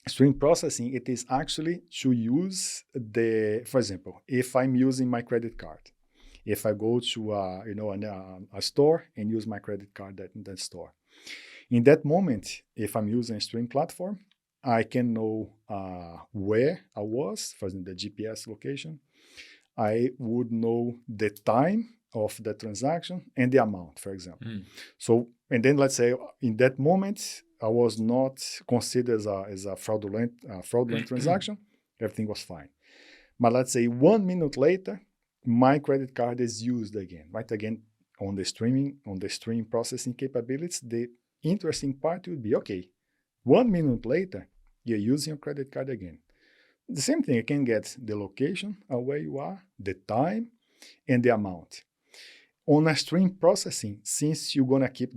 Stream processing, it is actually to use for example, if I'm using my credit card, if I go to a store and use my credit card in that store, in that moment, if I'm using a stream platform, I can know where I was, for example, the GPS location. I would know the time of the transaction and the amount, for example. So, and then let's say in that moment, I was not considered as a fraudulent transaction. Everything was fine. But let's say 1 minute later, my credit card is used again, right? Again, on the stream processing capabilities, the interesting part would be, okay, 1 minute later, you're using your credit card again. The same thing, you can get the location of where you are, the time, and the amount. On a stream processing, since you're gonna keep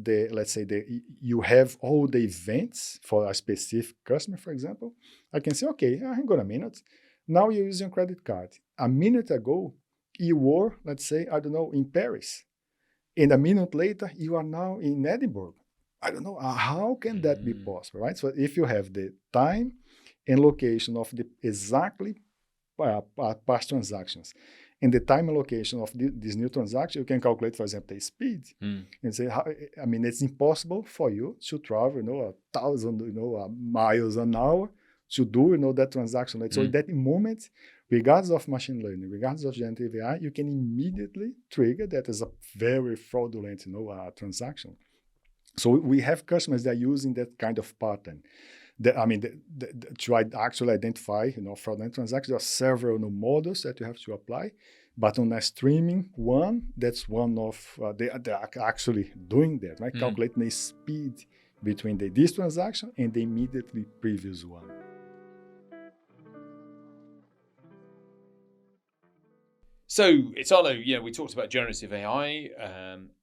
you have all the events for a specific customer, for example, I can say, okay, hang on a minute. Now you're using a credit card. A minute ago, you were, let's say, I don't know, in Paris. And a minute later, you are now in Edinburgh. I don't know, how can that be possible, right? So if you have the time and location of the exactly past transactions and the time and location of this new transaction, you can calculate, for example, the speed and say, it's impossible for you to travel, 1,000, miles an hour to do, that transaction. Right? So in that moment, regardless of machine learning, regardless of generative AI, you can immediately trigger that as a very fraudulent, transaction. So we have customers that are using that kind of pattern. To actually identify, fraudulent transactions, there are several models that you have to apply. But on a streaming one, that's one of they're actually doing that, right? Calculating the speed between this transaction and the immediately previous one. So, Italo, we talked about generative AI,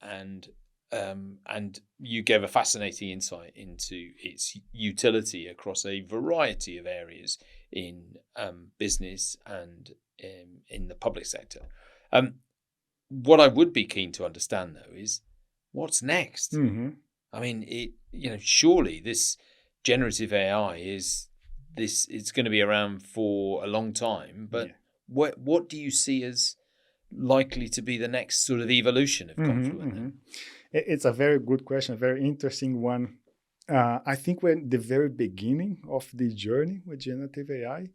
and you gave a fascinating insight into its utility across a variety of areas in business and in the public sector. What I would be keen to understand, though, is what's next. Surely this generative AI it's going to be around for a long time, but what do you see as likely to be the next sort of evolution of Confluent? It's a very good question, a very interesting one. I think we're at the very beginning of the journey with generative AI.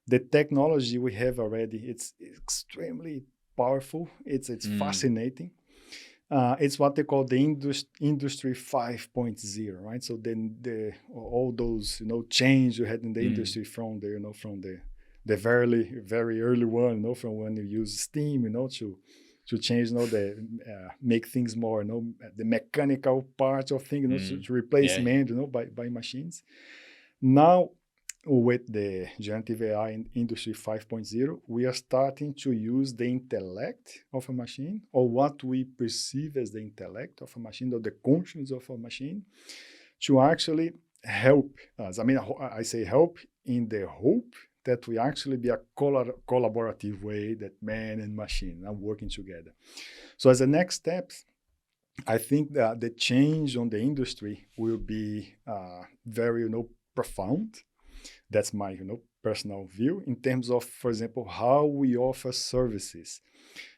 The technology we have already, it's extremely powerful. It's fascinating. It's what they call the industry 5.0, right? So then all those change you had in the industry from the very very early one, from when you use steam, to change, make things more, the mechanical part of things, to replace man, by machines. Now, with the generative AI in Industry 5.0, we are starting to use the intellect of a machine, or what we perceive as the intellect of a machine, or the conscience of a machine, to actually help us. I say help in the hope that we actually be a collaborative way that man and machine are working together. So as a next step, I think that the change on the industry will be very, profound. That's my, personal view in terms of, for example, how we offer services,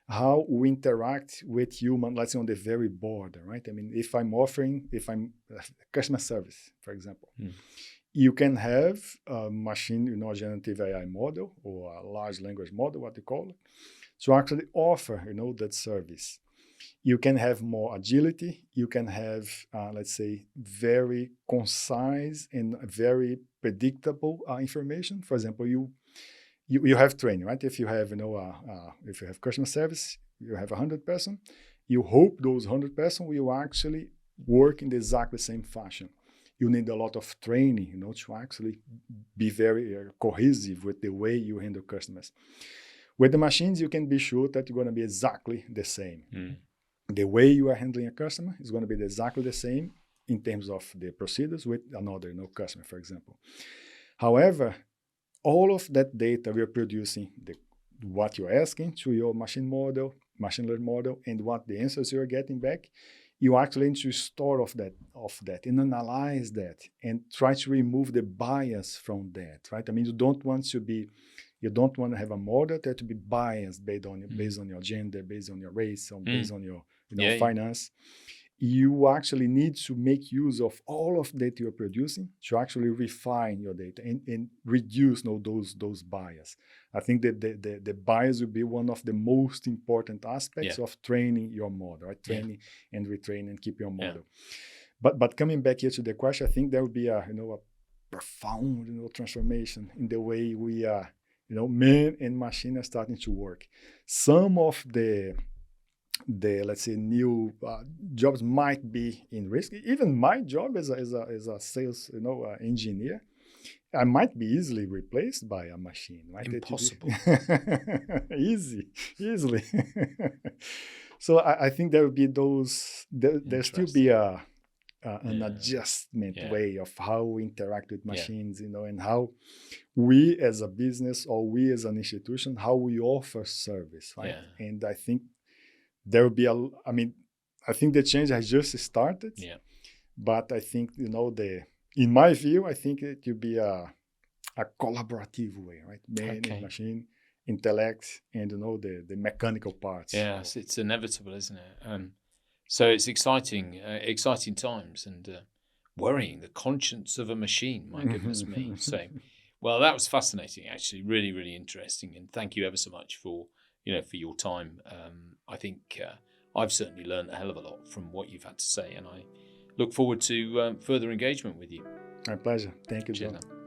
how we interact with human, let's say on the very border, right? If I'm customer service, for example, you can have a machine, a generative AI model or a large language model, what they call it, to actually offer, that service. You can have more agility. You can have, let's say, very concise and very predictable information. For example, you have training, right? If you have, if you have customer service, you have 100 person. You hope those 100 person will actually work in the exactly same fashion. You need a lot of training, to actually be very cohesive with the way you handle customers. With the machines, you can be sure that you're going to be exactly the same. The way you are handling a customer is going to be exactly the same in terms of the procedures with another customer, for example. However, all of that data we are producing, what you're asking to your machine learning model, and what the answers you're getting back, you actually need to store of that and analyze that and try to remove the bias from that, right? You don't want to have a model that to be biased based on your gender, based on your race, or based on your finance. you actually need to make use of all of data you're producing to actually refine your data and reduce those bias. I think that the bias will be one of the most important aspects of training your model, right? Training and retraining and keep your model. But coming back here to the question, I think there will be a profound transformation in the way we are, man and machine are starting to work. Some of the let's say new jobs might be in risk. Even my job as a sales engineer, I might be easily replaced by a machine. Right? Impossible. Easily. So I think there will be those. There still be an adjustment way of how we interact with machines, and how we as a business or we as an institution, how we offer service, right? And I think there will be I think the change has just started. But I think, in my view, I think it will be a collaborative way, right? Man and machine, intellect, and the mechanical parts. Yes, it's inevitable, isn't it? So it's exciting times, and worrying the conscience of a machine. My goodness me. So, well, that was fascinating, actually, really, really interesting, and thank you ever so much for your time. I think I've certainly learned a hell of a lot from what you've had to say, and I look forward to further engagement with you. My pleasure. Thank you, Cheers John. now.